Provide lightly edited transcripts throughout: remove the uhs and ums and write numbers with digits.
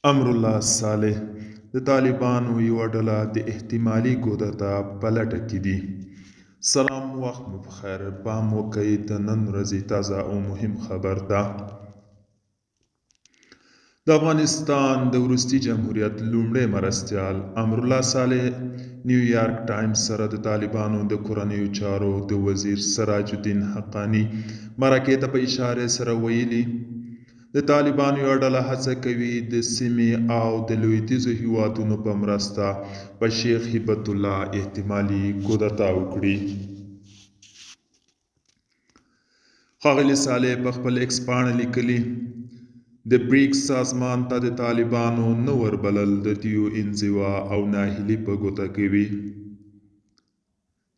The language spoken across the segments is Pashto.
امرالله صالح د طالبانو یوه ډله د احتمالي کودتا په لټه کې دي. سلام، وخت مو پخیر. پام وکړئ د نن ورځې تازه او مهم خبر ته. د افغانستان د وروستي جمهوریت لومړی مرستیال امرالله صالح نیویارک ټایمز سره د طالبانو د کورنیو چارو د وزیر سراج الدین حقانی مرکې ته په اشاره سره ویلي، د طالبانو یوه ډله هڅه کوي د سیمې او د لویدیځو هیوادونو په مرسته په شیخ هیبت الله احتمالي کودتا وکړي. ښاغلي صالح په خپل ایکس پاڼه لیکلي، د بریکس سازمان ته د طالبانو نه وربلل د دیو انزوا او ناهیلي په ګوته کوي.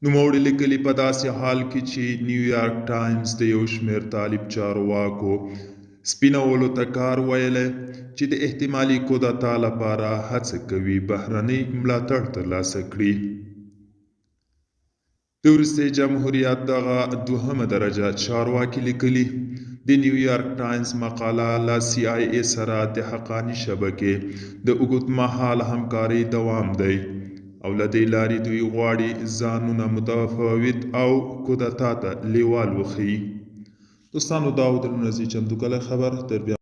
نوموړي لیکلي، په داسې حال کې چې نیویارک ټایمز د یو شمېر طالب چارواکو سپینولو ته کار ویلی چې د احتمالي کودتا لپاره هڅه کوي بهرنۍ ملاتړ ترلاسه کړي. د وروستي جمهوریت دغه دوهمه درجه چارواکي لیکلي، د نیویارک ټایمز مقاله له CIA سره د حقاني شبکې د اوږدمهاله همکارۍ دوام دی او له دې لارې دوی غواړي ځانونه متفاوت او کودتا ته لیوال وښيي. دوستانو، دا و د نن ورځې چمتو کلی خبر. تر بیا